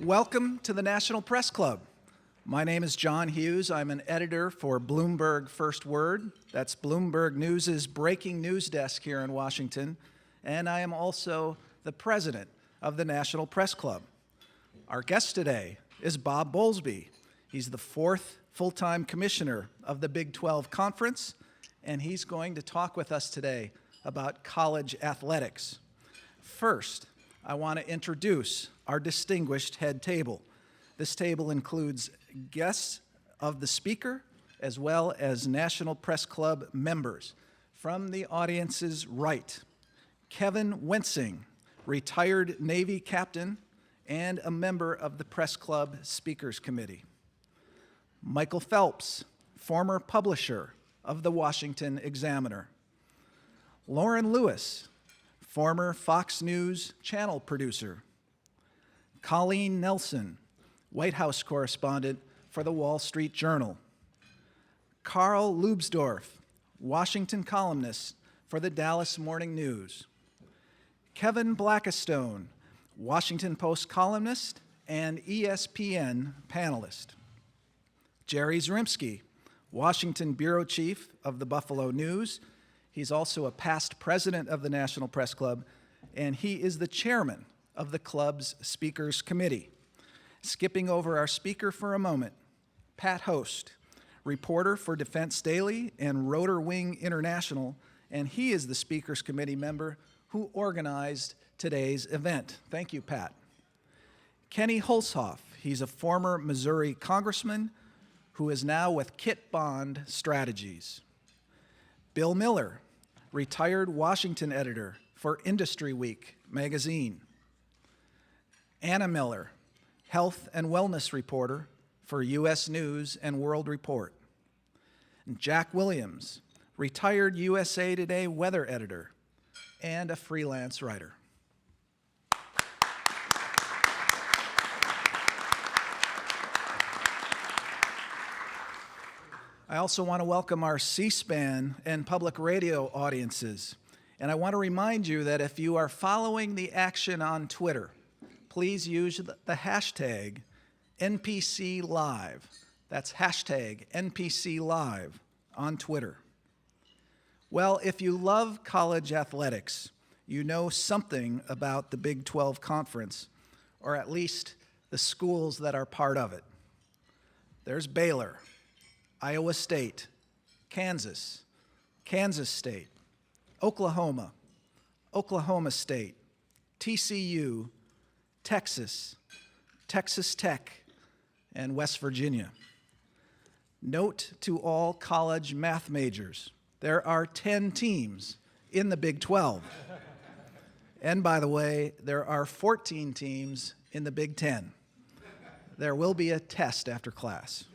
Welcome to the National Press Club. My name is John Hughes. I'm an editor for Bloomberg First Word. That's Bloomberg News' breaking news desk here in Washington. And I am also the president of the National Press Club. Our guest today is Bob Bowlsby. He's the fourth full-time commissioner of the Big 12 Conference, and he's going to talk with us today about college athletics. First, I want to introduce our distinguished head table. This table includes guests of the speaker as well as National Press Club members. From the audience's right, Kevin Wensing, retired Navy captain and a member of the Press Club Speakers Committee. Michael Phelps, former publisher of the Washington Examiner. Lauren Lewis, former Fox News channel producer. Colleen Nelson, White House correspondent for the Wall Street Journal. Carl Lubsdorff, Washington columnist for the Dallas Morning News. Kevin Blackistone, Washington Post columnist and ESPN panelist. Jerry Zrimsky, Washington bureau chief of the Buffalo News. He's also a past president of the National Press Club, and he is the chairman of the club's Speakers Committee. Skipping over our speaker for a moment, Pat Host, reporter for Defense Daily and Rotor Wing International, and he is the Speakers Committee member who organized today's event. Thank you, Pat. Kenny Hulshoff, he's a former Missouri congressman who is now with Kit Bond Strategies. Bill Miller, retired Washington editor for Industry Week magazine. Anna Miller, health and wellness reporter for U.S. News and World Report. And Jack Williams, retired USA Today weather editor and a freelance writer. I also want to welcome our C-SPAN and public radio audiences. And I want to remind you that if you are following the action on Twitter, please use the hashtag NPCLive. That's hashtag NPCLive on Twitter. Well, if you love college athletics, you know something about the Big 12 Conference, or at least the schools that are part of it. There's Baylor, Iowa State, Kansas, Kansas State, Oklahoma, Oklahoma State, TCU, Texas, Texas Tech, and West Virginia. Note to all college math majors, there are 10 teams in the Big 12. And by the way, there are 14 teams in the Big 10. There will be a test after class.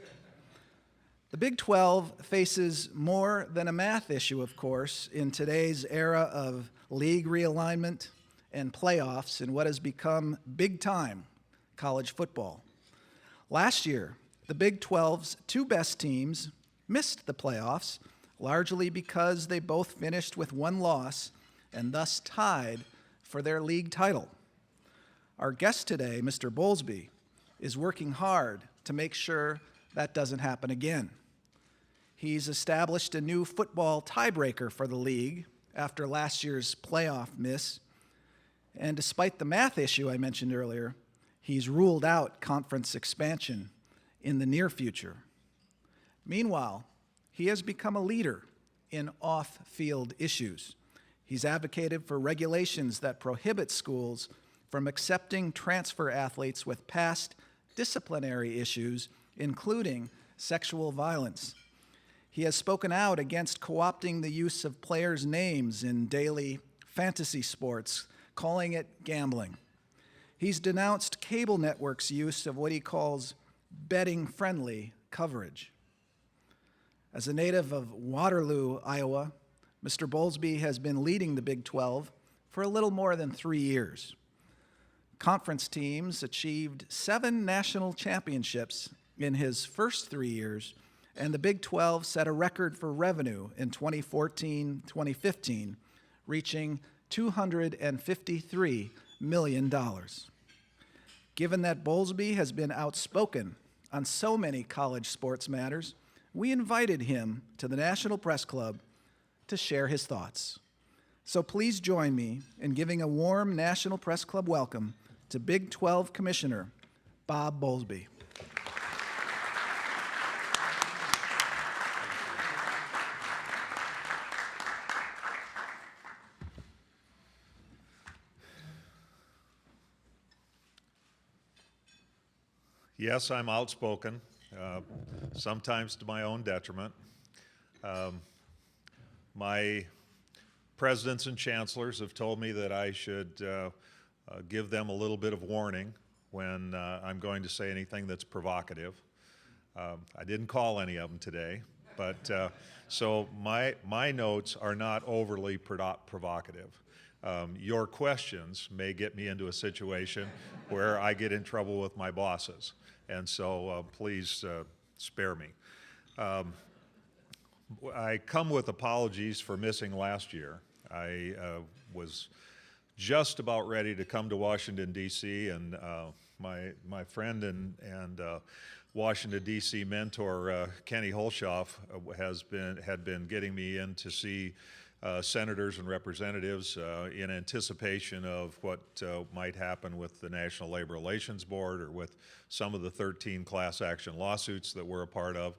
The Big 12 faces more than a math issue, of course, in today's era of league realignment and playoffs in what has become big-time college football. Last year, the Big 12's two best teams missed the playoffs, largely because they both finished with one loss and thus tied for their league title. Our guest today, Mr. Bowlsby, is working hard to make sure that doesn't happen again. He's established a new football tiebreaker for the league after last year's playoff miss. And despite the math issue I mentioned earlier, he's ruled out conference expansion in the near future. Meanwhile, he has become a leader in off-field issues. He's advocated for regulations that prohibit schools from accepting transfer athletes with past disciplinary issues, including sexual violence. He has spoken out against co-opting the use of players' names in daily fantasy sports, calling it gambling. He's denounced cable networks' use of what he calls betting-friendly coverage. As a native of Waterloo, Iowa, Mr. Bowlsby has been leading the Big 12 for a little more than 3 years. Conference teams achieved 7 national championships in his first 3 years, and the Big 12 set a record for revenue in 2014-2015, reaching $253 million. Given that Bowlsby has been outspoken on so many college sports matters, we invited him to the National Press Club to share his thoughts. So please join me in giving a warm National Press Club welcome to Big 12 Commissioner Bob Bowlsby. Yes, I'm outspoken, sometimes to my own detriment. My presidents and chancellors have told me that I should give them a little bit of warning when I'm going to say anything that's provocative. I didn't call any of them today, but so my notes are not overly provocative. Your questions may get me into a situation where I get in trouble with my bosses, and so please spare me. I come with apologies for missing last year. I was just about ready to come to Washington, D.C., and my friend and Washington, D.C. mentor, Kenny Holshoff, had been getting me in to see senators and representatives in anticipation of what might happen with the National Labor Relations Board or with some of the 13 class action lawsuits that we're a part of.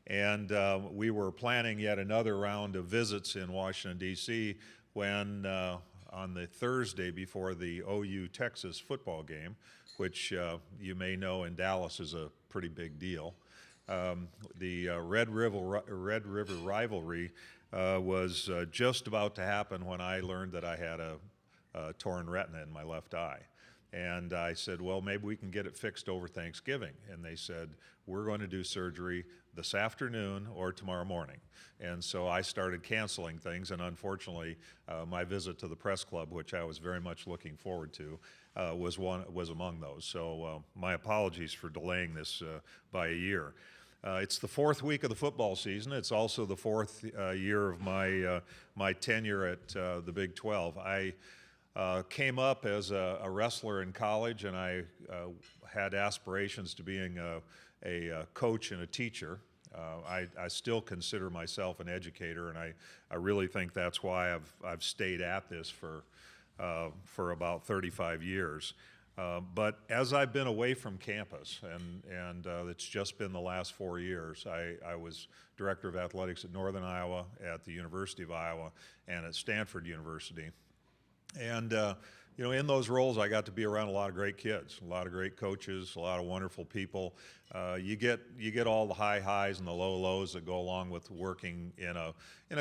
And we were planning yet another round of visits in Washington, D.C. when on the Thursday before the OU-Texas football game, which you may know in Dallas is a pretty big deal, the Red River rivalry was just about to happen when I learned that I had a torn retina in my left eye. And I said, well, maybe we can get it fixed over Thanksgiving. And they said, we're going to do surgery this afternoon or tomorrow morning. And so I started canceling things, and unfortunately, my visit to the press club, which I was very much looking forward to, was among those. So my apologies for delaying this by a year. It's the fourth week of the football season. It's also the fourth year of my tenure at the Big 12. I came up as a wrestler in college, and I had aspirations to being a coach and a teacher. I still consider myself an educator, and I really think that's why I've stayed at this for about 35 years. But as I've been away from campus, and it's just been the last 4 years, I was director of athletics at Northern Iowa, at the University of Iowa, and at Stanford University. And you know, in those roles, I got to be around a lot of great kids, a lot of great coaches, a lot of wonderful people. You get all the high highs and the low lows that go along with working in a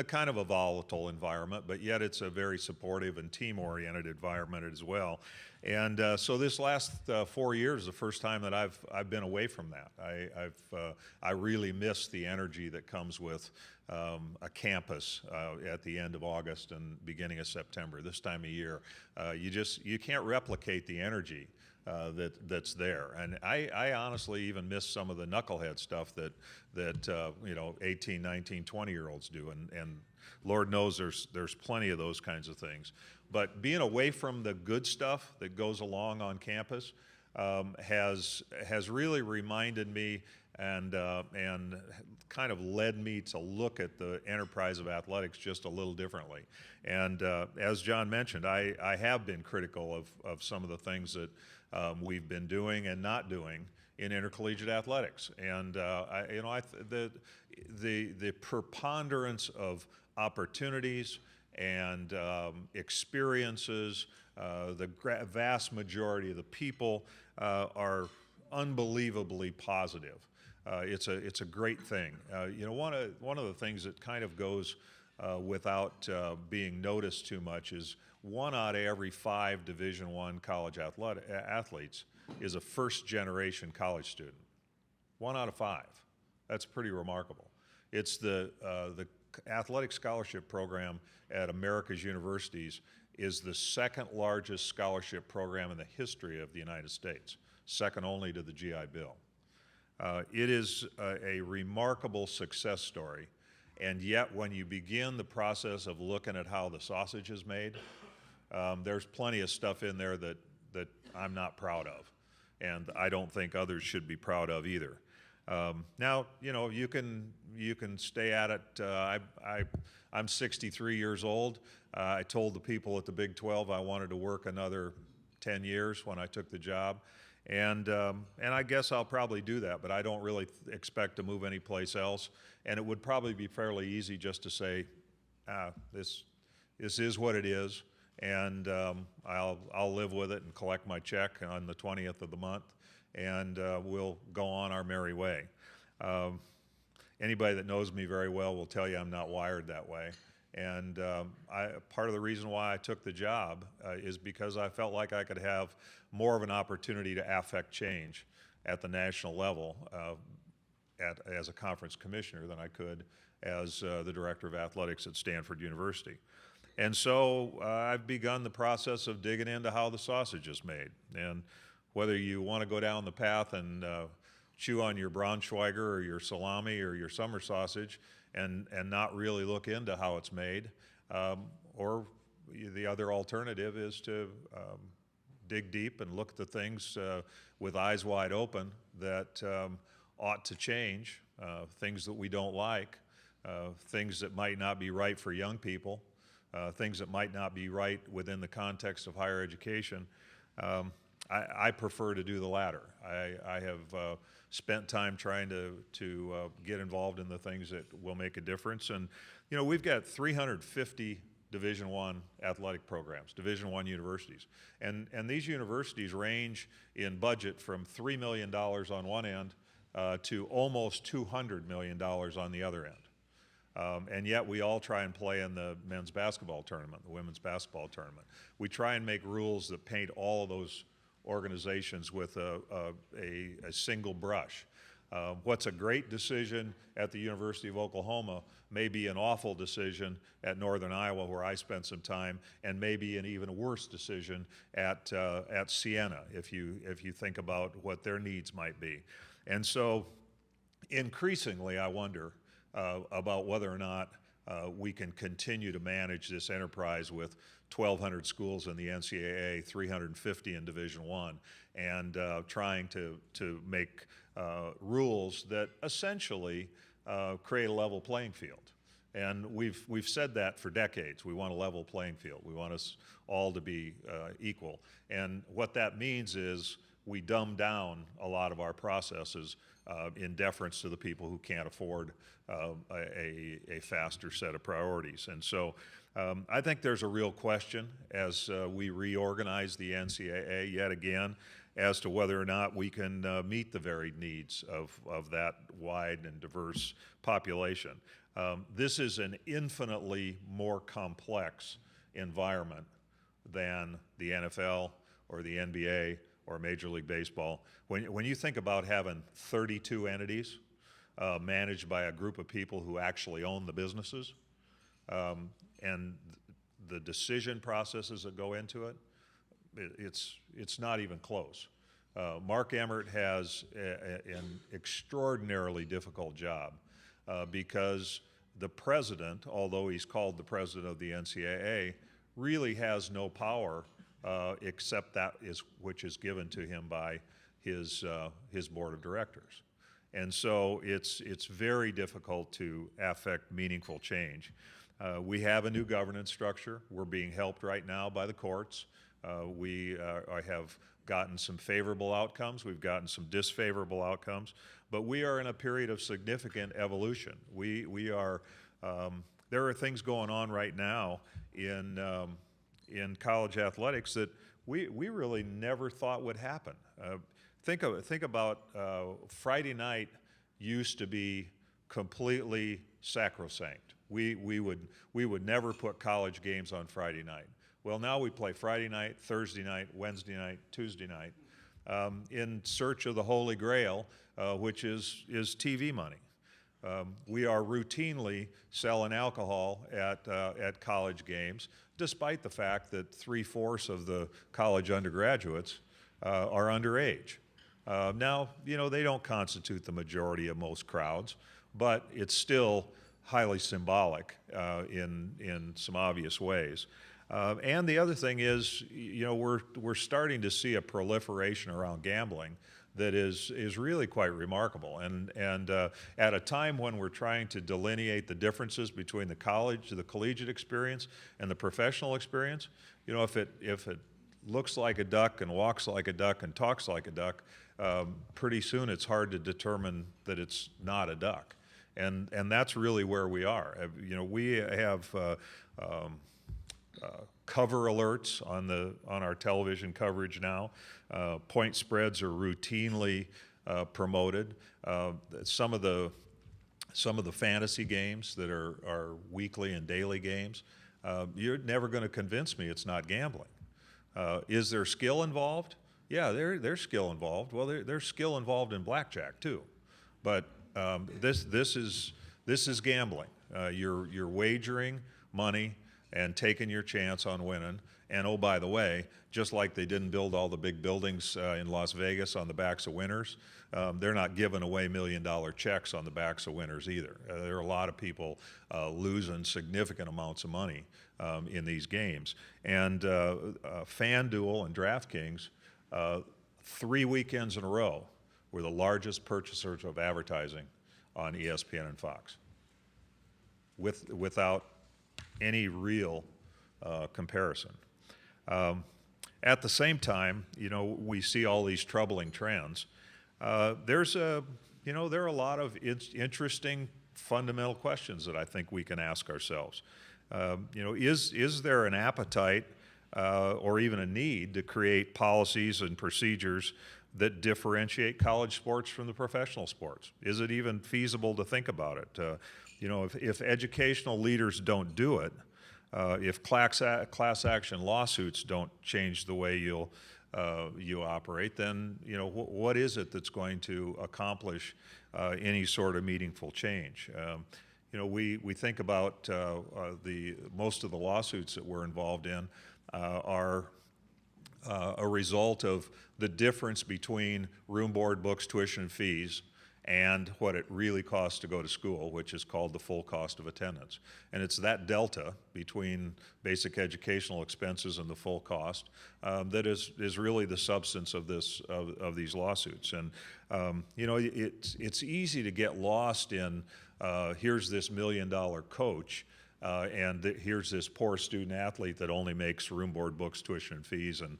kind of a volatile environment, but yet it's a very supportive and team-oriented environment as well. And so this last 4 years is the first time that I've been away from that. I really miss the energy that comes with a campus at the end of August and beginning of September. This time of year, you can't replicate the energy that's there. And I honestly even miss some of the knucklehead stuff that you know, 18, 19, 20-year-olds do. And Lord knows there's plenty of those kinds of things. But being away from the good stuff that goes along on campus has really reminded me and kind of led me to look at the enterprise of athletics just a little differently. And as John mentioned, I have been critical of some of the things that we've been doing and not doing in intercollegiate athletics. And the preponderance of opportunities and experiences, the vast majority of the people are unbelievably positive. It's a great thing. You know, one of the things that kind of goes without being noticed too much is 1 out of every 5 Division I college athletes is a first-generation college student. 1 out of 5. That's pretty remarkable. It's the athletic scholarship program at America's universities is the second largest scholarship program in the history of the United States, second only to the GI Bill. It is a remarkable success story, and yet when you begin the process of looking at how the sausage is made, there's plenty of stuff in there that I'm not proud of. and I don't think others should be proud of either. Now, you can stay at it. I'm 63 years old. I told the people at the Big 12 I wanted to work another 10 years when I took the job, and I guess I'll probably do that. But I don't really expect to move anyplace else. And it would probably be fairly easy just to say, this is what it is, and I'll live with it and collect my check on the 20th of the month, and we'll go on our merry way. Anybody that knows me very well will tell you I'm not wired that way. And part of the reason why I took the job is because I felt like I could have more of an opportunity to affect change at the national level as a conference commissioner than I could as the director of athletics at Stanford University. And so I've begun the process of digging into how the sausage is made. And whether you want to go down the path and chew on your Braunschweiger or your salami or your summer sausage and not really look into how it's made, or the other alternative is to dig deep and look at the things with eyes wide open that ought to change, things that we don't like, things that might not be right for young people, things that might not be right within the context of higher education. I prefer to do the latter. I have spent time trying to get involved in the things that will make a difference. And, we've got 350 Division I athletic programs, Division I universities. And these universities range in budget from $3 million on one end to almost $200 million on the other end. And yet we all try and play in the men's basketball tournament, the women's basketball tournament. We try and make rules that paint all of those organizations with a single brush. What's a great decision at the University of Oklahoma may be an awful decision at Northern Iowa, where I spent some time, and maybe an even worse decision at Siena, if you think about what their needs might be. And so increasingly I wonder about whether or not we can continue to manage this enterprise with 1,200 schools in the NCAA, 350 in Division I, and trying to make rules that essentially create a level playing field. And we've said that for decades. We want a level playing field. We want us all to be equal. And what that means is we dumb down a lot of our processes in deference to the people who can't afford a faster set of priorities. And so I think there's a real question as we reorganize the NCAA yet again as to whether or not we can meet the varied needs of that wide and diverse population. This is an infinitely more complex environment than the NFL or the NBA or Major League Baseball. When you think about having 32 entities managed by a group of people who actually own the businesses, and the decision processes that go into it, it's not even close. Mark Emmert has an extraordinarily difficult job because the president, although he's called the president of the NCAA, really has no power except that which is given to him by his board of directors. And so it's very difficult to affect meaningful change. We have a new governance structure. We're being helped right now by the courts. We have gotten some favorable outcomes. We've gotten some disfavorable outcomes. But we are in a period of significant evolution. We are, there are things going on right now in college athletics that we really never thought would happen. Think about Friday night used to be completely sacrosanct. We would never put college games on Friday night. Well, now we play Friday night, Thursday night, Wednesday night, Tuesday night, in search of the Holy Grail, which is TV money. We are routinely selling alcohol at college games, despite the fact that 3/4 of the college undergraduates are underage. Now, they don't constitute the majority of most crowds, but it's still highly symbolic in some obvious ways. And the other thing is, we're starting to see a proliferation around gambling that is really quite remarkable. And at a time when we're trying to delineate the differences between the collegiate experience and the professional experience, if it looks like a duck and walks like a duck and talks like a duck, pretty soon it's hard to determine that it's not a duck. And that's really where we are. We have cover alerts on our television coverage now. Point spreads are routinely promoted. Some of the fantasy games that are weekly and daily games, you're never going to convince me it's not gambling. Is there skill involved? Yeah, there's skill involved. Well, there's skill involved in blackjack too, but this is gambling. You're wagering money and taking your chance on winning. And oh, by the way, just like they didn't build all the big buildings in Las Vegas on the backs of winners, they're not giving away $1 million checks on the backs of winners either. There are a lot of people losing significant amounts of money in these games. And FanDuel and DraftKings, 3 weekends in a row, were the largest purchasers of advertising on ESPN and Fox, without any real comparison. At the same time, we see all these troubling trends. There are a lot of interesting fundamental questions that I think we can ask ourselves. Is there an appetite or even a need to create policies and procedures that differentiate college sports from the professional sports? Is it even feasible to think about it? If educational leaders don't do it, if class action lawsuits don't change the way you operate, then what is it that's going to accomplish any sort of meaningful change? We think about most of the lawsuits that we're involved in are a result of the difference between room, board, books, tuition, and fees and what it really costs to go to school, which is called the full cost of attendance. And it's that delta between basic educational expenses and the full cost that is really the substance of these lawsuits. And it's easy to get lost in here's this $1 million coach and here's this poor student athlete that only makes room, board, books, tuition, and fees, and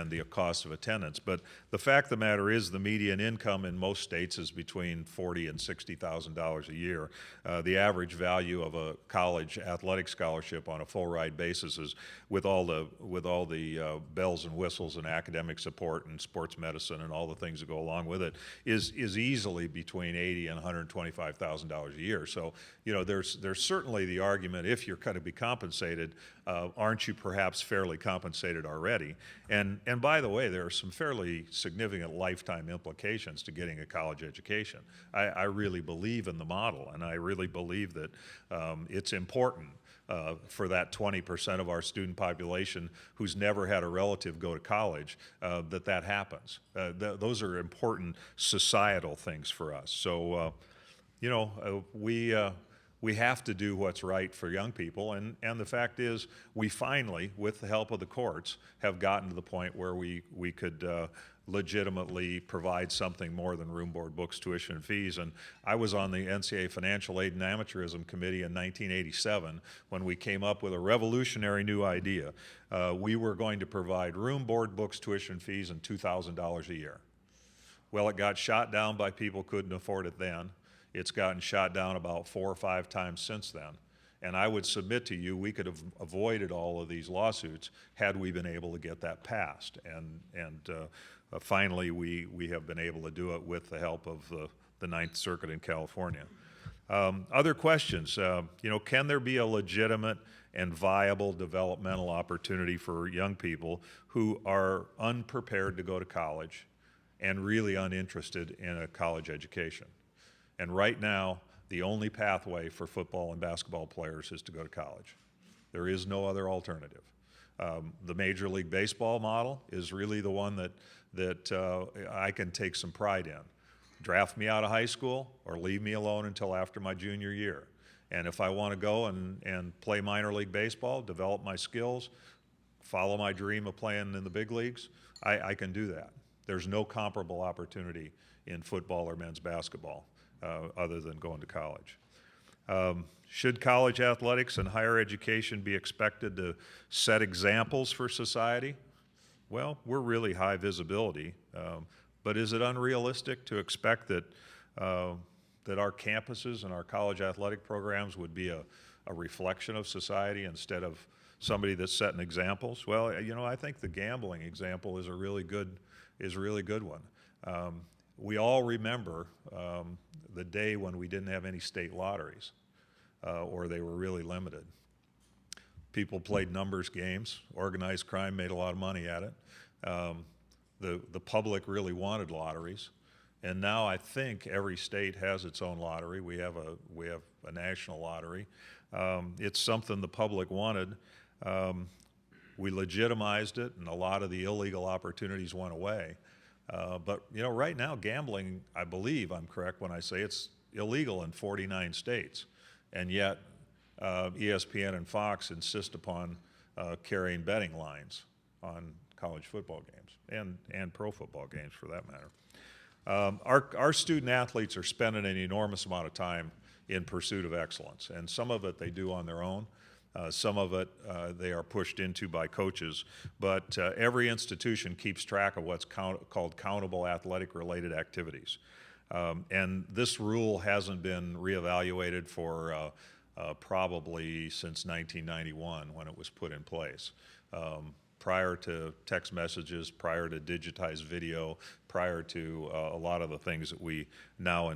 the cost of attendance. But the fact of the matter is the median income in most states is between $40,000 and $60,000 a year. The average value of a college athletic scholarship on a full ride basis is, with all the bells and whistles and academic support and sports medicine and all the things that go along with it, is easily between $80,000 and $125,000 a year. So there's certainly the argument, if you're going to be compensated, aren't you perhaps fairly compensated already? And by the way, there are some fairly significant lifetime implications to getting a college education. I really believe in the model, and I really believe that it's important for that 20% of our student population who's never had a relative go to college, that happens. Those are important societal things for us. So, we have to do what's right for young people, and the fact is, we finally, with the help of the courts, have gotten to the point where we could legitimately provide something more than room, board, books, tuition, and fees. And I was on the NCAA Financial Aid and Amateurism Committee in 1987 when we came up with a revolutionary new idea. We were going to provide room, board, books, tuition, fees, and $2,000 a year. Well, it got shot down by people who couldn't afford it then. It's gotten shot down about 4 or 5 times since then. And I would submit to you, we could have avoided all of these lawsuits had we been able to get that passed. And finally, we have been able to do it with the help of the Ninth Circuit in California. Other questions, can there be a legitimate and viable developmental opportunity for young people who are unprepared to go to college and really uninterested in a college education? And right now, the only pathway for football and basketball players is to go to college. There is no other alternative. The Major League Baseball model is really the one that I can take some pride in. Draft me out of high school or leave me alone until after my junior year. And if I want to go and play minor league baseball, develop my skills, follow my dream of playing in the big leagues, I can do that. There's no comparable opportunity in football or men's basketball other than going to college. Should college athletics and higher education be expected to set examples for society? Well, we're really high visibility, but is it unrealistic to expect that that our campuses and our college athletic programs would be a reflection of society instead of somebody that's setting examples? Well, I think the gambling example is a really good one. We all remember the day when we didn't have any state lotteries, or they were really limited. People played numbers games. Organized crime made a lot of money at it. The public really wanted lotteries, and now I think every state has its own lottery. We have a national lottery. It's something the public wanted. We legitimized it, and a lot of the illegal opportunities went away. But right now, gambling, I believe I'm correct when I say it's illegal in 49 states, and yet ESPN and Fox insist upon carrying betting lines on college football games and pro football games, for that matter. Our student athletes are spending an enormous amount of time in pursuit of excellence, and some of it they do on their own. Some of it they are pushed into by coaches, but every institution keeps track of what's called countable athletic-related activities. And this rule hasn't been reevaluated for probably since 1991 when it was put in place. Prior to text messages, prior to digitized video, prior to a lot of the things that we now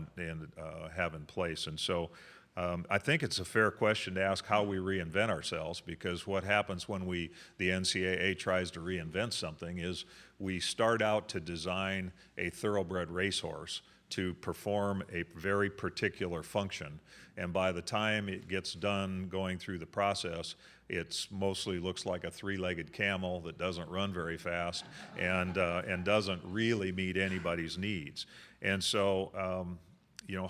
have in place. And so I think it's a fair question to ask how we reinvent ourselves, because what happens when the NCAA tries to reinvent something is we start out to design a thoroughbred racehorse to perform a very particular function, and by the time it gets done going through the process, it mostly looks like a three-legged camel that doesn't run very fast and doesn't really meet anybody's needs. And so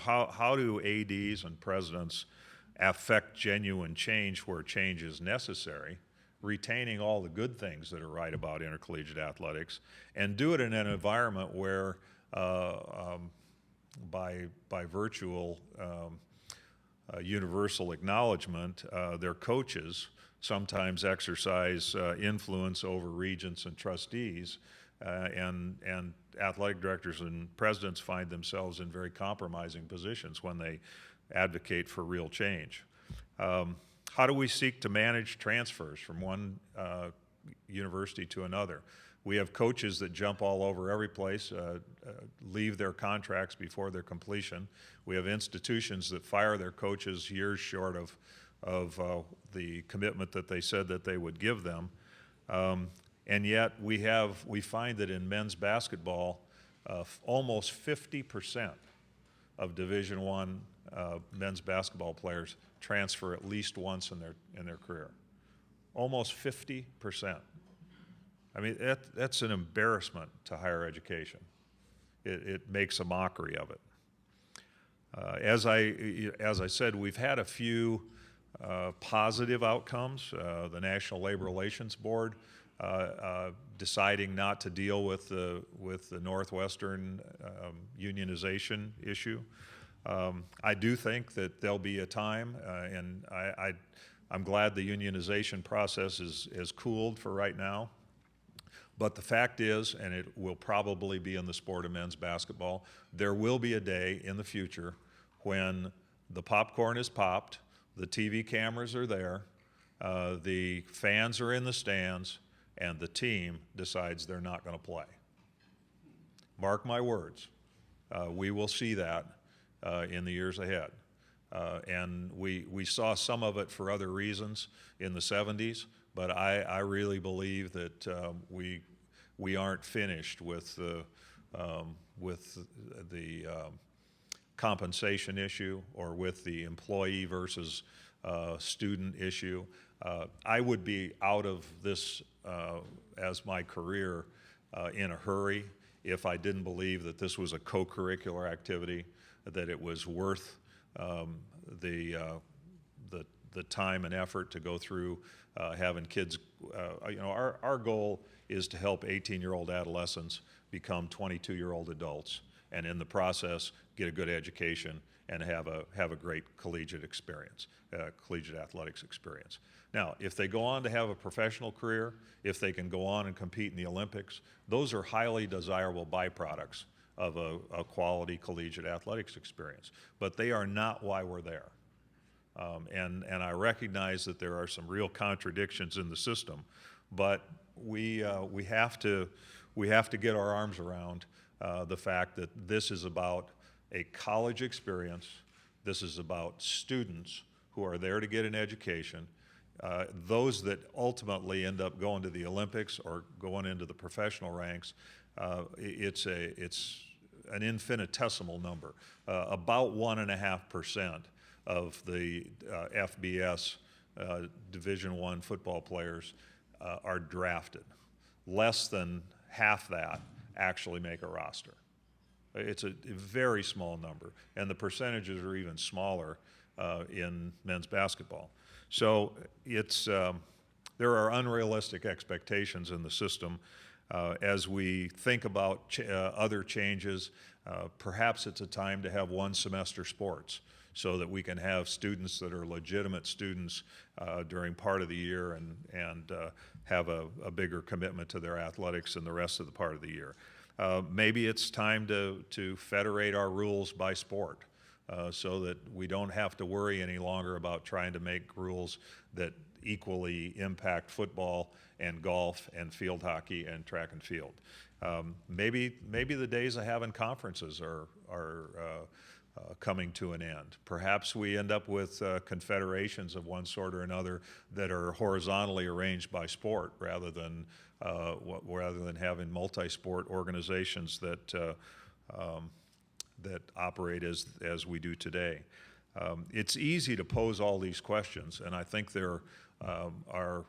how do ADs and presidents affect genuine change where change is necessary, retaining all the good things that are right about intercollegiate athletics, and do it in an environment where by virtual universal acknowledgement, their coaches sometimes exercise influence over regents and trustees, and athletic directors and presidents find themselves in very compromising positions when they advocate for real change. How do we seek to manage transfers from one university to another? We have coaches that jump all over every place, leave their contracts before their completion. We have institutions that fire their coaches years short of the commitment that they said that they would give them. And yet we find that in men's basketball, almost 50% of Division I men's basketball players transfer at least once in their career. Almost 50%. I mean, that's an embarrassment to higher education. It makes a mockery of it. As I said, we've had a few positive outcomes. The National Labor Relations Board deciding not to deal with the Northwestern unionization issue. I do think that there'll be a time, and I'm glad the unionization process is cooled for right now. But the fact is, and it will probably be in the sport of men's basketball, there will be a day in the future when the popcorn is popped, the TV cameras are there, the fans are in the stands, and the team decides they're not going to play. Mark my words, we will see that in the years ahead. And we saw some of it for other reasons in the 70s, but I really believe that we aren't finished with the compensation issue or with the employee versus student issue. I would be out of this as my career in a hurry if I didn't believe that this was a co-curricular activity, that it was worth the time and effort to go through having kids our goal is to help 18-year-old adolescents become 22-year-old adults, and in the process get a good education and have a great collegiate experience, collegiate athletics experience. Now, if they go on to have a professional career, if they can go on and compete in the Olympics, those are highly desirable byproducts of a quality collegiate athletics experience. But they are not why we're there. And I recognize that there are some real contradictions in the system, but we have to get our arms around the fact that this is about a college experience. This is about students who are there to get an education. Those that ultimately end up going to the Olympics or going into the professional ranks, it's an infinitesimal number. About 1.5% of the FBS Division I football players are drafted. Less than half that actually make a roster. It's a very small number, and the percentages are even smaller in men's basketball. So there are unrealistic expectations in the system. As we think about other changes, perhaps it's a time to have one semester sports so that we can have students that are legitimate students during part of the year and have a bigger commitment to their athletics in the rest of the part of the year. Maybe it's time to federate our rules by sport so that we don't have to worry any longer about trying to make rules that equally impact football and golf and field hockey and track and field. Maybe the days of having conferences are coming to an end. Perhaps we end up with confederations of one sort or another that are horizontally arranged by sport rather than having multi-sport organizations that operate as we do today. It's easy to pose all these questions, and I think there are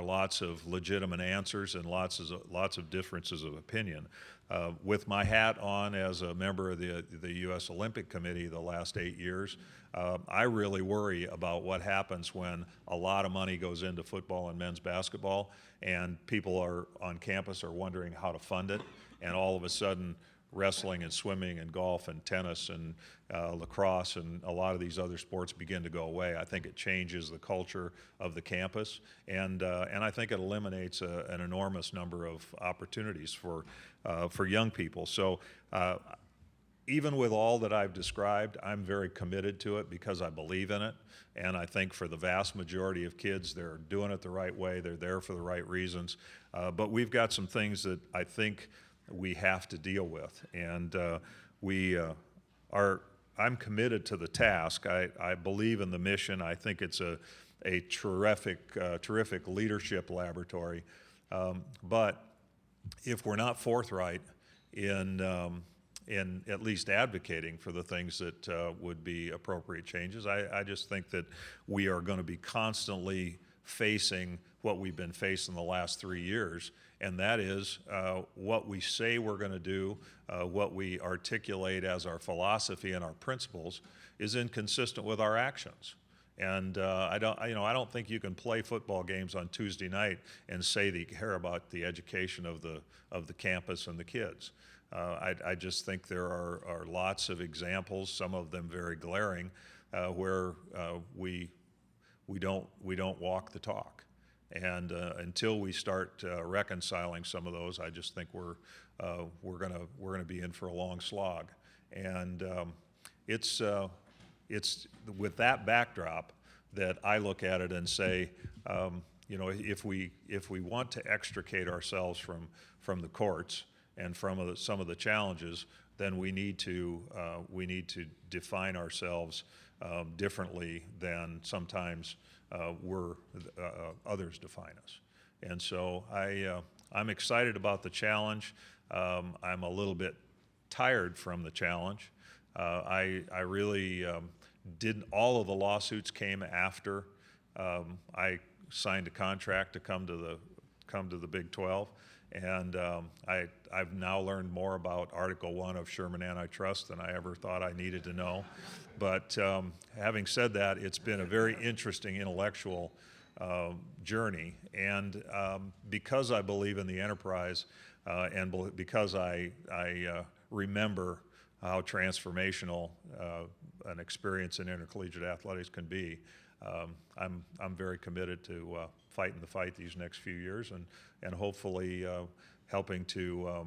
lots of legitimate answers and lots of differences of opinion. With my hat on as a member of the U.S. Olympic Committee the last 8 years, I really worry about what happens when a lot of money goes into football and men's basketball, and people on campus are wondering how to fund it, and all of a sudden wrestling and swimming and golf and tennis and lacrosse and a lot of these other sports begin to go away. I think it changes the culture of the campus, and I think it eliminates an enormous number of opportunities for young people. So even with all that I've described, I'm very committed to it because I believe in it, and I think for the vast majority of kids, they're doing it the right way, they're there for the right reasons, but we've got some things that I think we have to deal with, and I'm committed to the task. I believe in the mission. I think it's a terrific leadership laboratory, but if we're not forthright in at least advocating for the things that would be appropriate changes, I just think that we are going to be constantly facing what we've been facing the last 3 years, and that is what we say we're going to do, what we articulate as our philosophy and our principles is inconsistent with our actions. And I don't think you can play football games on Tuesday night and say that you care about the education of the campus and the kids. I just think there are lots of examples, some of them very glaring, where we don't walk the talk. And until we start reconciling some of those, I just think we're gonna be in for a long slog. And it's with that backdrop that I look at it and say, if we want to extricate ourselves from the courts and from some of the challenges, then we need to define ourselves differently than sometimes others define us. And so I'm excited about the challenge. I'm a little bit tired from the challenge. I really didn't. All of the lawsuits came after I signed a contract to come to the Big 12, and I've now learned more about Article 1 of Sherman Antitrust than I ever thought I needed to know. But having said that, it's been a very interesting intellectual journey. And because I believe in the enterprise because I remember how transformational an experience in intercollegiate athletics can be, I'm very committed to fighting the fight these next few years and hopefully helping to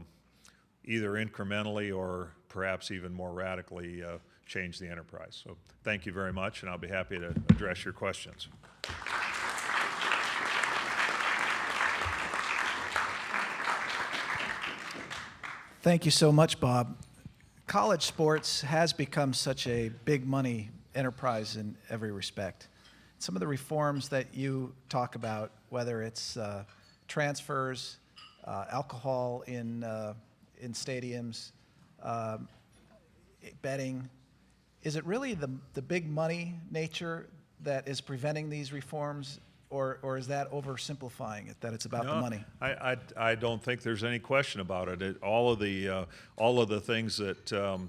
either incrementally or perhaps even more radically change the enterprise. So thank you very much, and I'll be happy to address your questions. Thank you so much, Bob. College sports has become such a big money enterprise in every respect. Some of the reforms that you talk about, whether it's transfers, alcohol in stadiums, betting, is it really the big money nature that is preventing these reforms, or is that oversimplifying it, that it's about the money? I don't think there's any question about it. All of the things that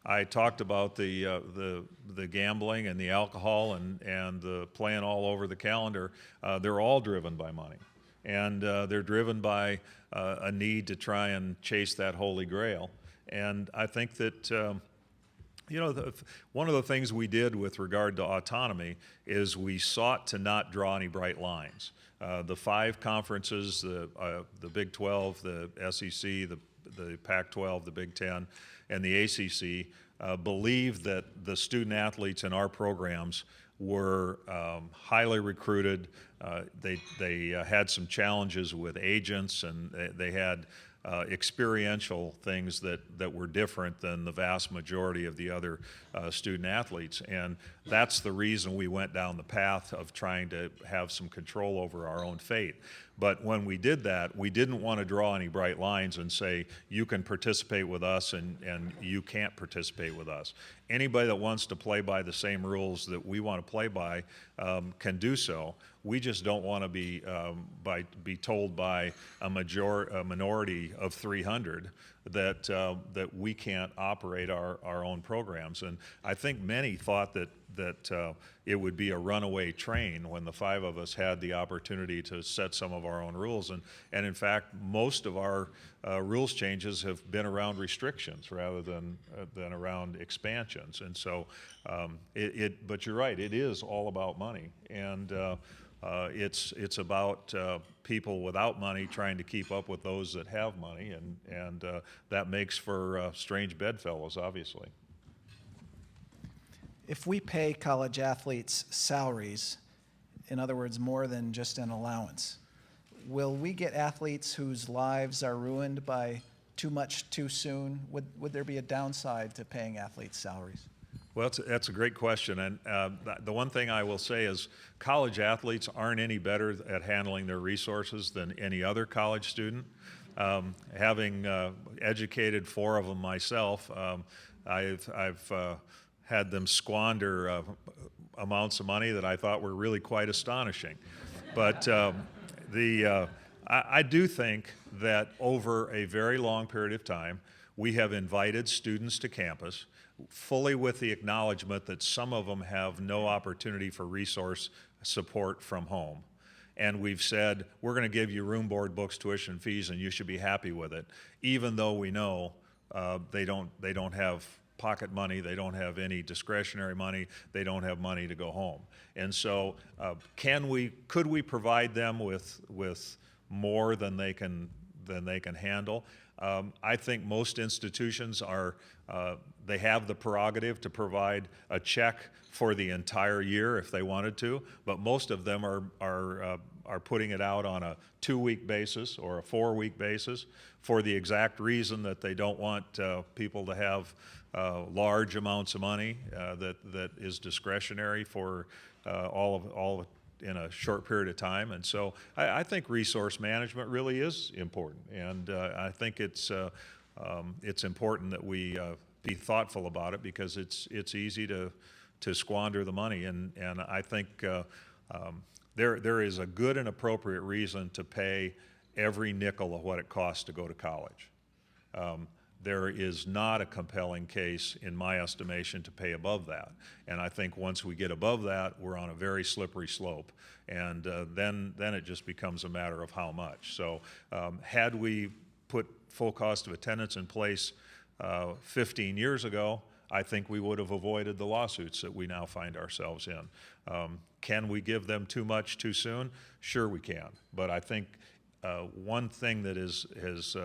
I talked about, the gambling and the alcohol and the playing all over the calendar, they're all driven by money. And they're driven by a need to try and chase that holy grail. And I think that one of the things we did with regard to autonomy is we sought to not draw any bright lines. The 5 conferences, the Big 12, the SEC, the Pac-12, the Big 10, and the ACC, believed that the student athletes in our programs were highly recruited. They had some challenges with agents, and they had experiential things that were different than the vast majority of the other student athletes. And that's the reason we went down the path of trying to have some control over our own fate. But when we did that, we didn't want to draw any bright lines and say, you can participate with us and you can't participate with us. Anybody that wants to play by the same rules that we want to play by can do so. We just don't want to be told by a minority of 300 that we can't operate our own programs. And I think many thought that it would be a runaway train when the 5 of us had the opportunity to set some of our own rules. And in fact, most of our rules changes have been around restrictions rather than around expansions. And so, but you're right, it is all about money. And it's about people without money trying to keep up with those that have money, and that makes for strange bedfellows, obviously. If we pay college athletes salaries, in other words, more than just an allowance, will we get athletes whose lives are ruined by too much too soon? Would there be a downside to paying athletes salaries? Well, that's a great question, and the one thing I will say is college athletes aren't any better at handling their resources than any other college student. Having educated 4 of them myself, I've had them squander amounts of money that I thought were really quite astonishing. But I do think that over a very long period of time, we have invited students to campus fully with the acknowledgement that some of them have no opportunity for resource support from home. And we've said, we're going to give you room, board, books, tuition, fees, and you should be happy with it, even though we know they don't have pocket money, they don't have any discretionary money, they don't have money to go home. And so could we provide them with more than they can handle? I think most institutions they have the prerogative to provide a check for the entire year if they wanted to, but most of them are putting it out on a 2-week basis or a 4-week basis for the exact reason that they don't want people to have large amounts of money that is discretionary for all of in a short period of time. And so I think resource management really is important, and I think it's important that we be thoughtful about it, because it's easy to squander the money, and I think there is a good and appropriate reason to pay every nickel of what it costs to go to college. there is not a compelling case, in my estimation, to pay above that. And I think once we get above that, we're on a very slippery slope. And then it just becomes a matter of how much. So had we put full cost of attendance in place 15 years ago, I think we would have avoided the lawsuits that we now find ourselves in. Can we give them too much too soon? Sure we can. But I think one thing that has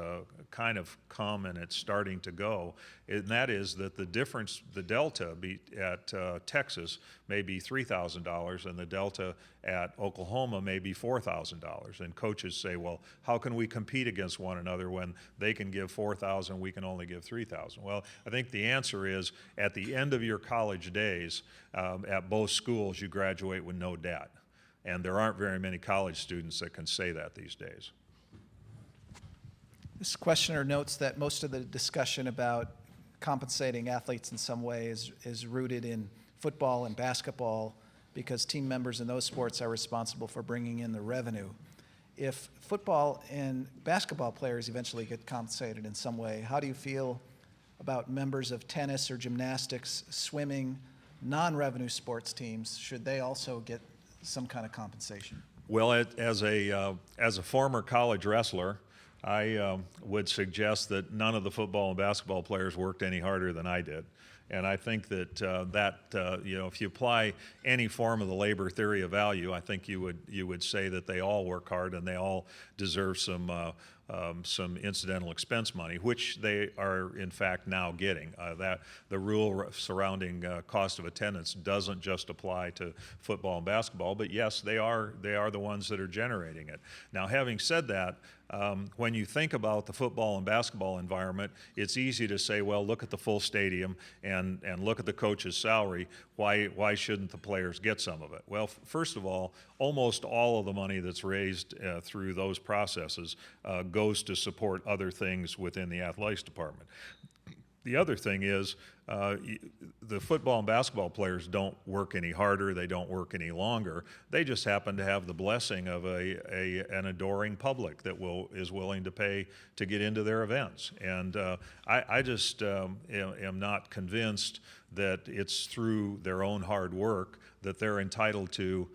kind of come and it's starting to go, and that is that the difference, the delta at Texas may be $3,000 and the delta at Oklahoma may be $4,000. And coaches say, well, how can we compete against one another when they can give $4,000, we can only give $3,000? Well, I think the answer is at the end of your college days at both schools, you graduate with no debt. And there aren't very many college students that can say that these days. This questioner notes that most of the discussion about compensating athletes in some way is rooted in football and basketball because team members in those sports are responsible for bringing in the revenue. If football and basketball players eventually get compensated in some way, how do you feel about members of tennis or gymnastics, swimming, non-revenue sports teams? Should they also get some kind of compensation? Well, as a former college wrestler, I would suggest that none of the football and basketball players worked any harder than I did. And I think that if you apply any form of the labor theory of value, I think you would say that they all work hard and they all deserve some incidental expense money, which they are in fact now getting. That the rule surrounding cost of attendance doesn't just apply to football and basketball, but yes, they are the ones that are generating it. Now, having said that, when you think about the football and basketball environment, it's easy to say, well, look at the full stadium and look at the coach's salary. Why shouldn't the players get some of it? Well, first of all, almost all of the money that's raised through those processes goes to support other things within the athletics department. The other thing is the football and basketball players don't work any harder, they don't work any longer. They just happen to have the blessing of an adoring public that is willing to pay to get into their events. And I just am not convinced that it's through their own hard work that they're entitled to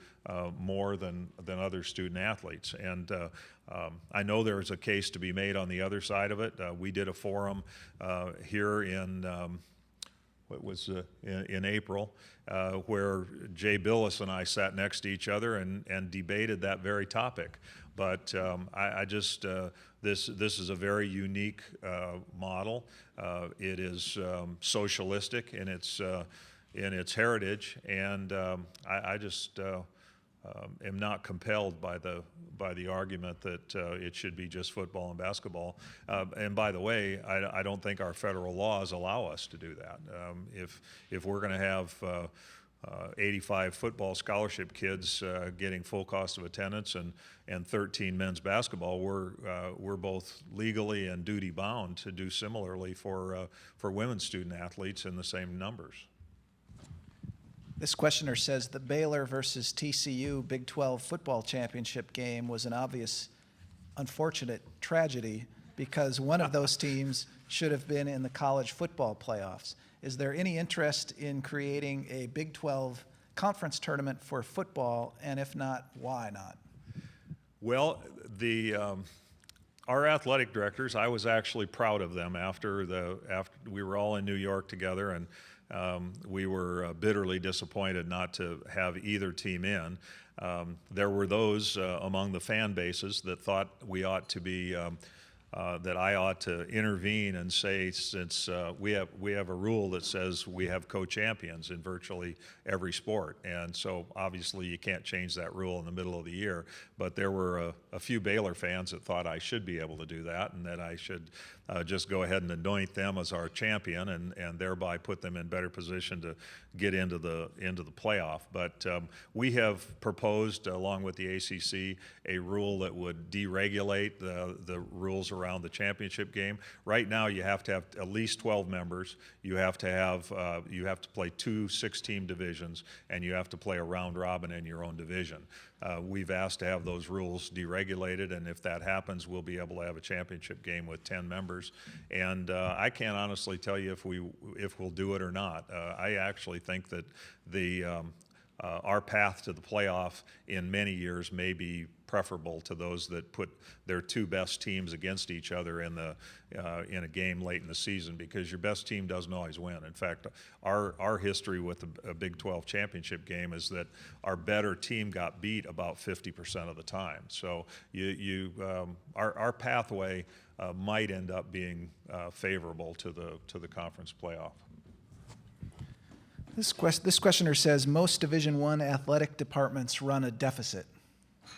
more than other student athletes. And I know there is a case to be made on the other side of it. We did a forum here in April where Jay Billis and I sat next to each other and debated that very topic. But this is a very unique model. It is socialistic in its heritage, and I just am not compelled by the argument that it should be just football and basketball. And by the way, I don't think our federal laws allow us to do that. If we're going to have 85 football scholarship kids getting full cost of attendance and 13 men's basketball, we're both legally and duty bound to do similarly for women's student athletes in the same numbers. This questioner says the Baylor versus TCU Big 12 football championship game was an obvious, unfortunate tragedy because one of those teams should have been in the college football playoffs. Is there any interest in creating a Big 12 conference tournament for football, and if not, why not? Well, our athletic directors, I was actually proud of them after we were all in New York together, and we were bitterly disappointed not to have either team in. There were those among the fan bases that thought we ought to be, that I ought to intervene and say, since we have a rule that says we have co-champions in virtually every sport, and so obviously you can't change that rule in the middle of the year. But there were a few Baylor fans that thought I should be able to do that, and that I should just go ahead and anoint them as our champion, and thereby put them in better position to get into the playoff. But we have proposed, along with the ACC, a rule that would deregulate the rules around the championship game. Right now, you have to have at least 12 members. You have to play 2 6-team divisions, and you have to play a round robin in your own division. We've asked to have those rules deregulated, and if that happens, we'll be able to have a championship game with 10 members members, and I can't honestly tell you if we'll do it or not. I actually think that our path to the playoff in many years may be preferable to those that put their two best teams against each other in a game late in the season, because your best team doesn't always win. In fact, our history with a Big 12 championship game is that our better team got beat about 50% of the time. So our pathway might end up being favorable to the conference playoff. This questioner says most Division I athletic departments run a deficit.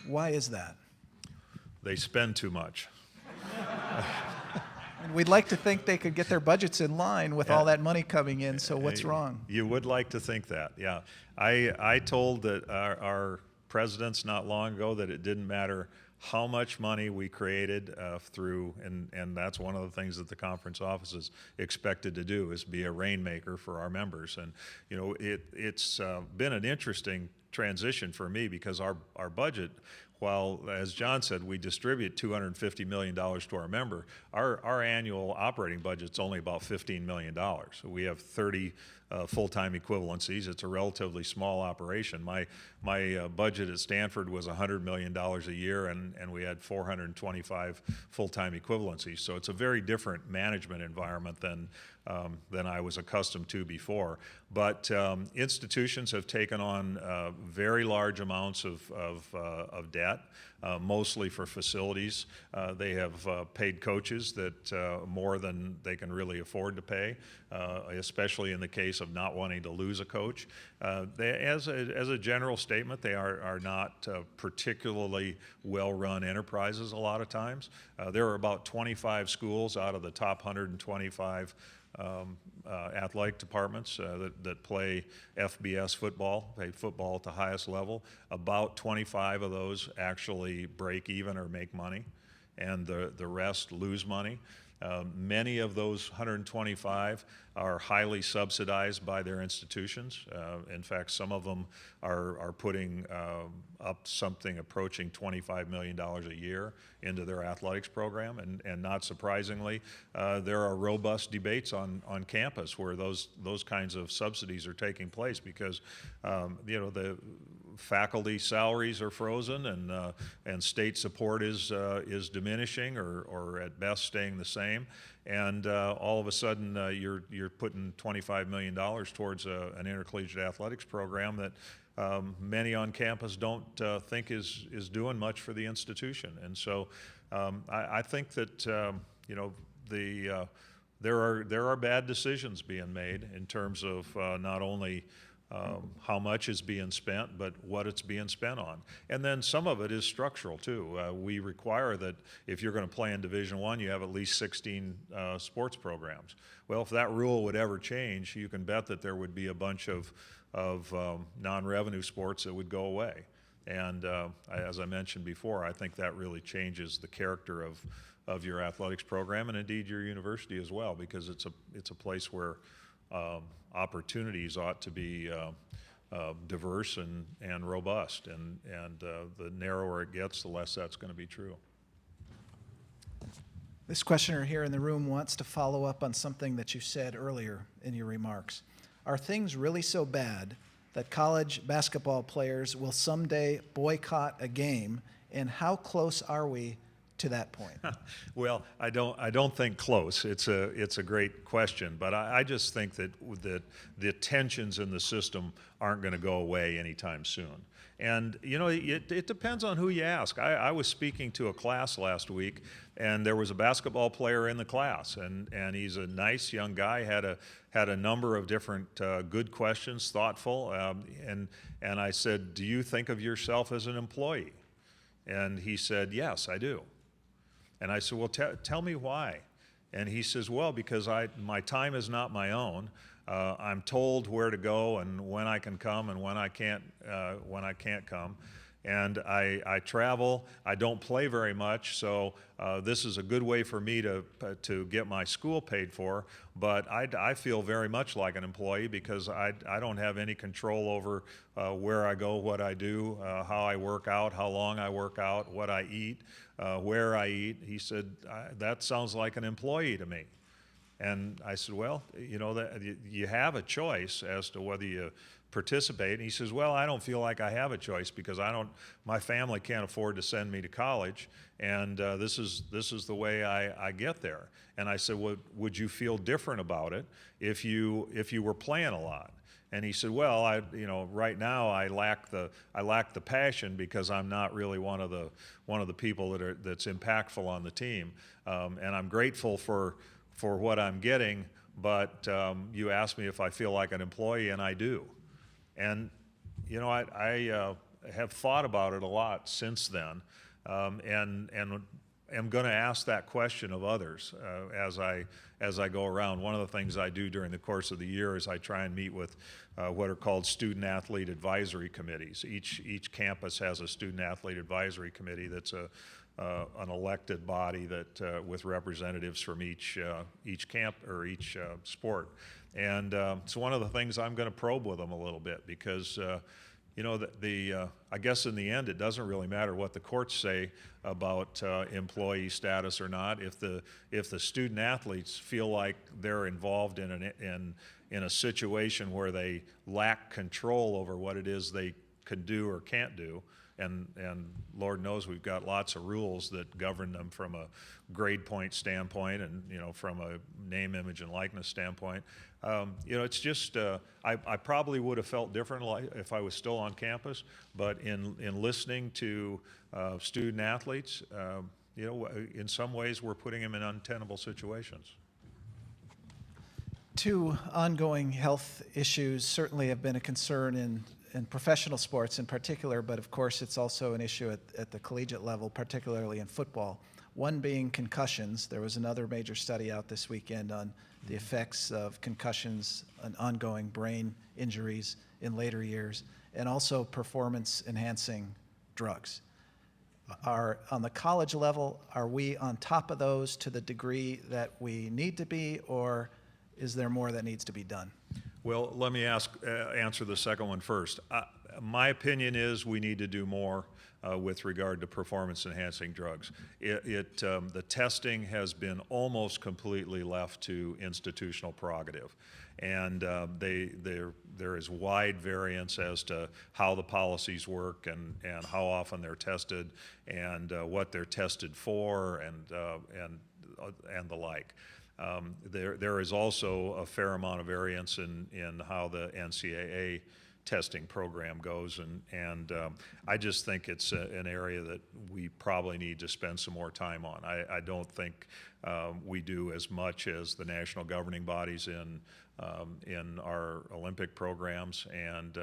Why is that? They spend too much. And we'd like to think they could get their budgets in line with all that money coming in, so what's wrong? You would like to think that, yeah. I told that our presidents not long ago that it didn't matter how much money we created through, and that's one of the things that the conference office is expected to do, is be a rainmaker for our members. And you know, it's been an interesting transition for me, because our budget, while, as John said, we distribute $250 million to our member, our annual operating budget's only about $15 million. So we have 30 full-time equivalencies. It's a relatively small operation. My budget at Stanford was $100 million a year, and we had 425 full-time equivalencies. So it's a very different management environment than I was accustomed to before. But institutions have taken on very large amounts of debt, mostly for facilities. They have paid coaches that more than they can really afford to pay, especially in the case of not wanting to lose a coach. As a general statement, they are not particularly well-run enterprises a lot of times. There are about 25 schools out of the top 125 athletic departments that play FBS football, play football at the highest level. About 25 of those actually break even or make money, and the rest lose money. Many of those 125 are highly subsidized by their institutions. In fact, some of them are putting up something approaching $25 million a year into their athletics program. And not surprisingly, there are robust debates on campus where those kinds of subsidies are taking place, because the faculty salaries are frozen, and state support is diminishing, or at best staying the same. And all of a sudden, you're putting $25 million towards an intercollegiate athletics program that many on campus don't think is doing much for the institution. And so I think that there are bad decisions being made in terms of not only how much is being spent, but what it's being spent on. And then some of it is structural too. We require that if you're going to play in Division I, you have at least 16 sports programs. Well, if that rule would ever change, you can bet that there would be a bunch of non-revenue sports that would go away. And as I mentioned before, I think that really changes the character of your athletics program, and indeed your university as well, because it's a place where opportunities ought to be diverse and robust, and the narrower it gets, the less that's going to be true. This questioner here in the room wants to follow up on something that you said earlier in your remarks. Are things really so bad that college basketball players will someday boycott a game, and how close are we to that point? Well, I don't think close. It's a great question, but I just think that the tensions in the system aren't going to go away anytime soon. And it depends on who you ask. I was speaking to a class last week, and there was a basketball player in the class, and he's a nice young guy, had a number of different good questions, thoughtful, and I said, "Do you think of yourself as an employee?" And he said, "Yes, I do." And I said, "Well, tell me why." And he says, "Well, because my time is not my own. I'm told where to go and when I can come and when I can't come. And I travel. I don't play very much, so this is a good way for me to get my school paid for. But I feel very much like an employee because I don't have any control over where I go, what I do, how I work out, how long I work out, what I eat, where I eat. He said, that sounds like an employee to me. And I said, well, you know, you have a choice as to whether you participate. And he says, well, I don't feel like I have a choice because my family can't afford to send me to college, and this is the way I get there. And I said, well, would you feel different about it if you were playing a lot? And he said, well, right now I lack the passion because I'm not really one of the people that's impactful on the team, and I'm grateful for what I'm getting, but you asked me if I feel like an employee, and I do. And, you know, I have thought about it a lot since then, and am going to ask that question of others as I go around. One of the things I do during the course of the year is I try and meet with what are called student-athlete advisory committees. Each campus has a student-athlete advisory committee that's an elected body that with representatives from each camp or each sport, and it's one of the things I'm going to probe with them a little bit because you know I guess in the end it doesn't really matter what the courts say about employee status or not. If the student athletes feel like they're involved in a situation where they lack control over what it is they could do or can't do. And Lord knows we've got lots of rules that govern them from a grade point standpoint and, you know, from a name, image, and likeness standpoint. You know, it's just, I probably would have felt different if I was still on campus, but in listening to student athletes, you know, in some ways we're putting them in untenable situations. Two ongoing health issues certainly have been a concern in professional sports in particular, but of course it's also an issue at the collegiate level, particularly in football. One being concussions. There was another major study out this weekend on the effects of concussions and ongoing brain injuries in later years, and also performance-enhancing drugs. On the college level, are we on top of those to the degree that we need to be, or is there more that needs to be done? Well, let me answer the second one first. My opinion is we need to do more with regard to performance-enhancing drugs. The testing has been almost completely left to institutional prerogative, and there is wide variance as to how the policies work and how often they're tested and what they're tested for and the like. There is also a fair amount of variance in how the NCAA testing program goes, and I just think it's an area that we probably need to spend some more time on. I don't think we do as much as the national governing bodies in our Olympic programs, and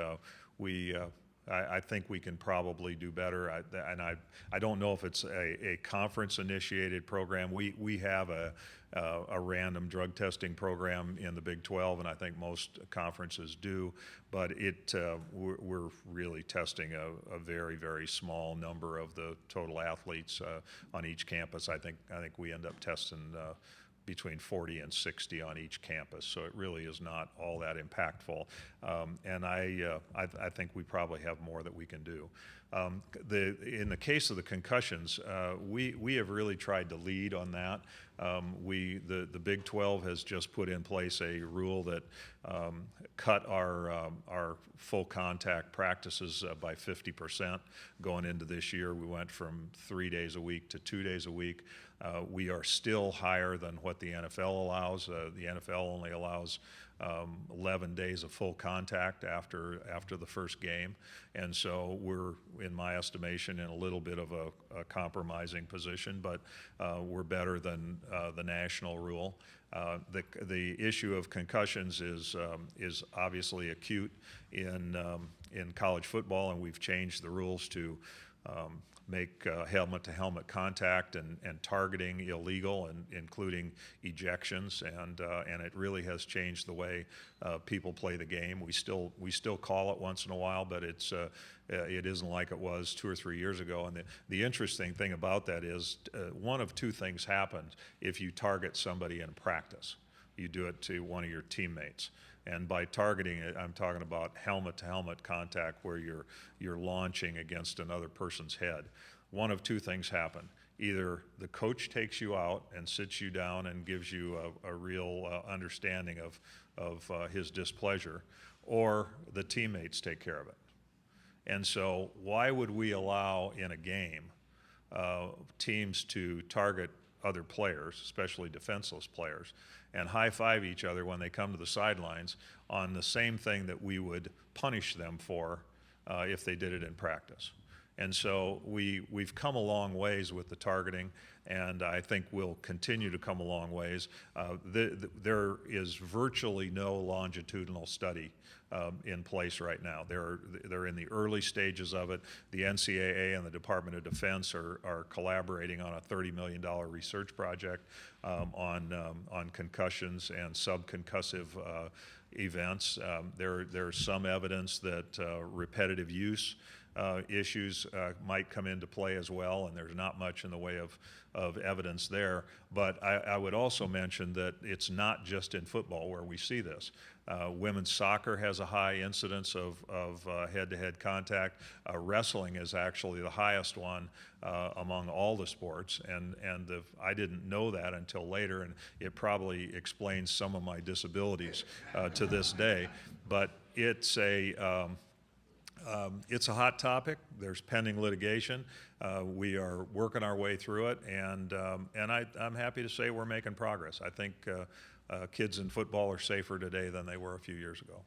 I think we can probably do better. I don't know if it's a conference-initiated program. We have a random drug testing program in the Big 12, and I think most conferences do. But we're really testing a very, very small number of the total athletes on each campus. I think we end up testing between 40 and 60 on each campus, so it really is not all that impactful. And I think we probably have more that we can do. In the case of the concussions, we have really tried to lead on that. The Big 12 has just put in place a rule that cut our full contact practices by 50% going into this year. We went from 3 days a week to 2 days a week. We are still higher than what the NFL allows. The NFL only allows 11 days of full contact after the first game, and so we're, in my estimation, in a little bit of a compromising position, but we're better than the national rule. The issue of concussions is obviously acute in college football, and we've changed the rules to make helmet-to-helmet contact and targeting illegal, and including ejections, and it really has changed the way people play the game. We still call it once in a while, but it isn't like it was 2 or 3 years ago. And the interesting thing about that is one of two things happens if you target somebody in practice. You do it to one of your teammates. And by targeting it, I'm talking about helmet-to-helmet contact where you're launching against another person's head. One of two things happen. Either the coach takes you out and sits you down and gives you a real understanding of his displeasure, or the teammates take care of it. And so why would we allow in a game teams to target other players, especially defenseless players, and high-five each other when they come to the sidelines on the same thing that we would punish them for if they did it in practice? And so we've come a long ways with the targeting, and I think we'll continue to come a long ways. There is virtually no longitudinal study in place right now. They're in the early stages of it. The NCAA and the Department of Defense are collaborating on a $30 million research project on concussions and subconcussive events. There's some evidence that repetitive use issues might come into play as well, and there's not much in the way of evidence there. But I would also mention that it's not just in football where we see this. Women's soccer has a high incidence of head-to-head contact. Wrestling is actually the highest one among all the sports, and I didn't know that until later, and it probably explains some of my disabilities to this day. But it's a hot topic. There's pending litigation. We are working our way through it, and I'm happy to say we're making progress. I think kids in football are safer today than they were a few years ago.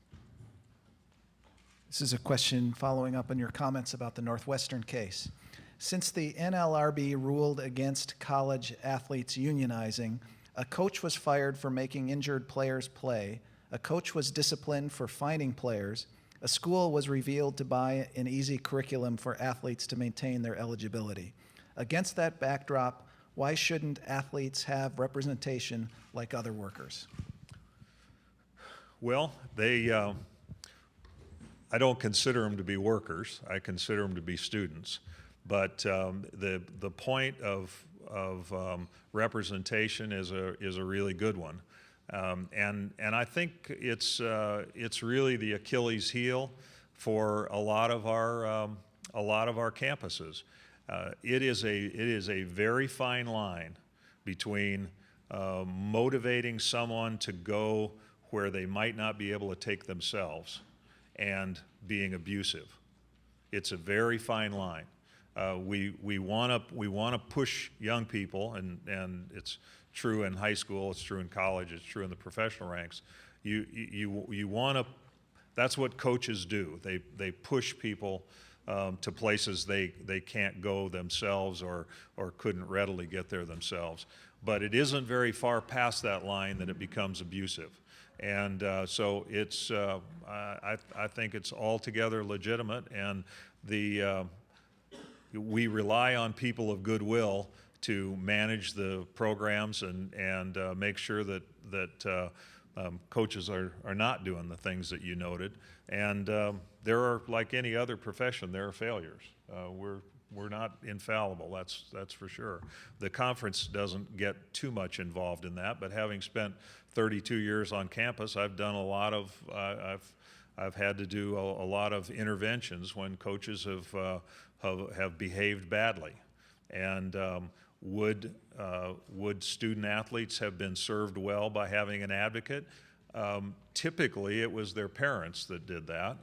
This is a question following up on your comments about the Northwestern case. Since the NLRB ruled against college athletes unionizing, a coach was fired for making injured players play, a coach was disciplined for fining players, a school was revealed to buy an easy curriculum for athletes to maintain their eligibility. Against that backdrop, why shouldn't athletes have representation like other workers? Well, I don't consider them to be workers. I consider them to be students. But the point of representation is a really good one. And I think it's really the Achilles heel for a lot of our campuses. It is a very fine line between motivating someone to go where they might not be able to take themselves and being abusive. It's a very fine line. We want to push young people, and it's true in high school, it's true in college, it's true in the professional ranks. You want to. That's what coaches do. They push people to places they can't go themselves or couldn't readily get there themselves. But it isn't very far past that line that it becomes abusive. And so it's I think it's altogether legitimate, and we rely on people of goodwill to manage the programs and make sure that coaches are not doing the things that you noted. And there are, like any other profession, there are failures. We're not infallible, that's for sure. The conference doesn't get too much involved in that, but having spent 32 years on campus, I've done a lot of, I've had to do a lot of interventions when coaches have behaved badly. And would student athletes have been served well by having an advocate? Typically, it was their parents that did that,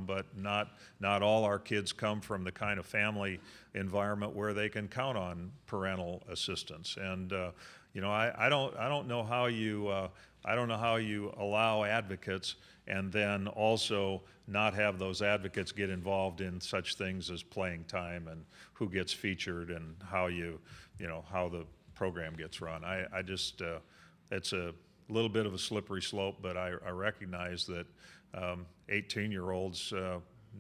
but not all our kids come from the kind of family environment where they can count on parental assistance. And I don't know how you allow advocates and then also not have those advocates get involved in such things as playing time and who gets featured and how how the program gets run. I just it's a little bit of a slippery slope, but I recognize that 18-year-olds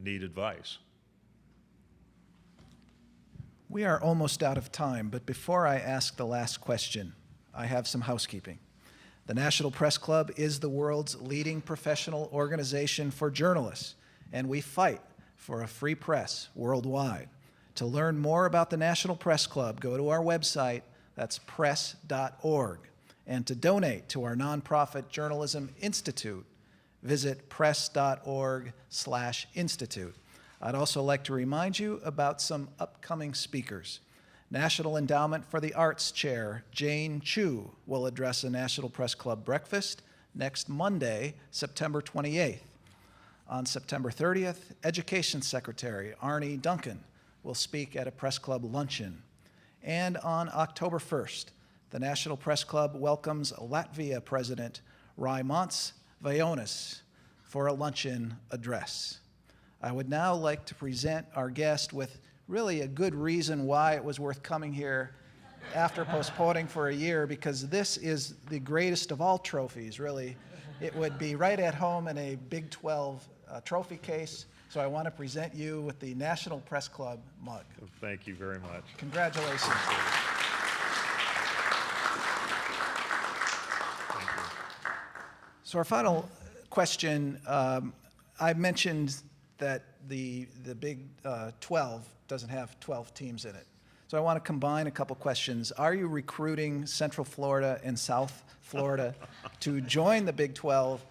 need advice. We are almost out of time, but before I ask the last question, I have some housekeeping. The National Press Club is the world's leading professional organization for journalists, and we fight for a free press worldwide. To learn more about the National Press Club, go to our website, that's press.org. And to donate to our nonprofit Journalism Institute, visit press.org/institute. I'd also like to remind you about some upcoming speakers. National Endowment for the Arts Chair Jane Chu will address a National Press Club breakfast next Monday, September 28th. On September 30th, Education Secretary Arnie Duncan will speak at a Press Club luncheon. And on October 1st, the National Press Club welcomes Latvia President Raimonds Vajonis for a luncheon address. I would now like to present our guest with really a good reason why it was worth coming here after postponing for a year, because this is the greatest of all trophies, really. It would be right at home in a Big 12 trophy case. So I want to present you with the National Press Club mug. Thank you very much. Congratulations. Thank you. So our final question, I mentioned that the Big 12 doesn't have 12 teams in it. So I want to combine a couple questions. Are you recruiting Central Florida and South Florida to join the Big 12?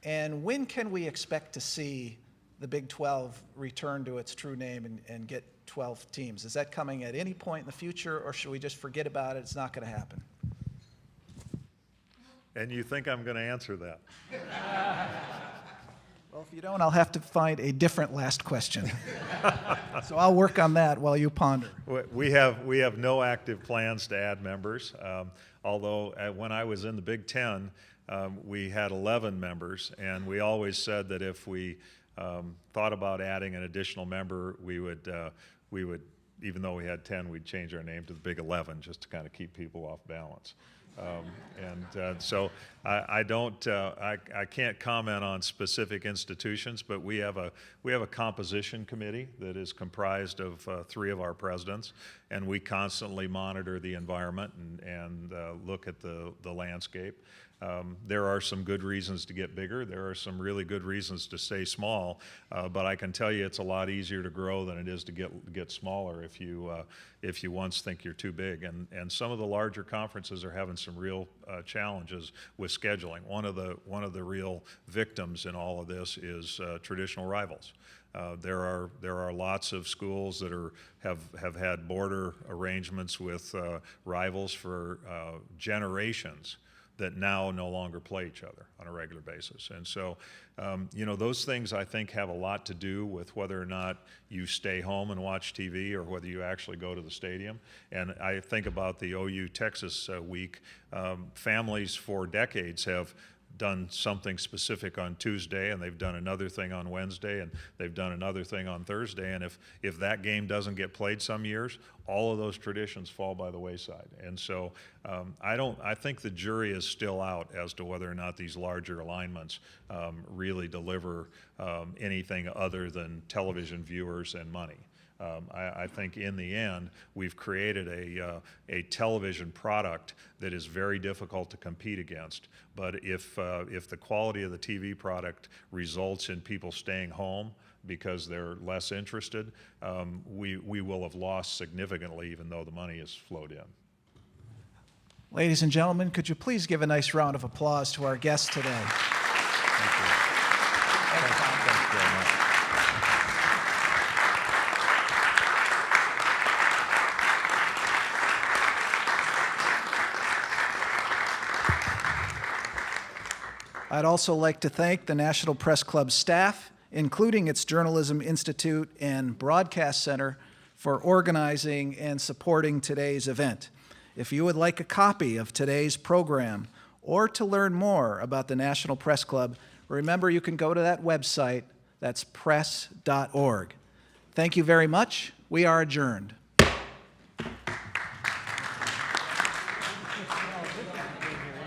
And when can we expect to see the Big 12 return to its true name and get 12 teams? Is that coming at any point in the future, or should we just forget about it? It's not going to happen. And you think I'm going to answer that? Well, if you don't, I'll have to find a different last question. So I'll work on that while you ponder. We have no active plans to add members, although when I was in the Big Ten, we had 11 members, and we always said that if we thought about adding an additional member, we would, even though we had 10, we'd change our name to the Big 11 just to kind of keep people off balance. So I can't comment on specific institutions, but we have a composition committee that is comprised of 3 of our presidents, and we constantly monitor the environment and look at the landscape. There are some good reasons to get bigger. There are some really good reasons to stay small, but I can tell you it's a lot easier to grow than it is to get smaller if you once think you're too big. And some of the larger conferences are having some real challenges with scheduling. One of the real victims in all of this is traditional rivals. There are lots of schools that have had border arrangements with rivals for generations that now no longer play each other on a regular basis. And so, those things I think have a lot to do with whether or not you stay home and watch TV or whether you actually go to the stadium. And I think about the OU Texas week. Families for decades have done something specific on Tuesday, and they've done another thing on Wednesday, and they've done another thing on Thursday. And if that game doesn't get played some years, all of those traditions fall by the wayside. And so I think the jury is still out as to whether or not these larger alignments really deliver anything other than television viewers and money. I think in the end, we've created a television product that is very difficult to compete against. But if the quality of the TV product results in people staying home because they're less interested, we will have lost significantly, even though the money has flowed in. Ladies and gentlemen, could you please give a nice round of applause to our guests today? Thank you. Thanks very much. I'd also like to thank the National Press Club staff, including its Journalism Institute and Broadcast Center, for organizing and supporting today's event. If you would like a copy of today's program or to learn more about the National Press Club, remember you can go to that website. That's press.org. Thank you very much. We are adjourned.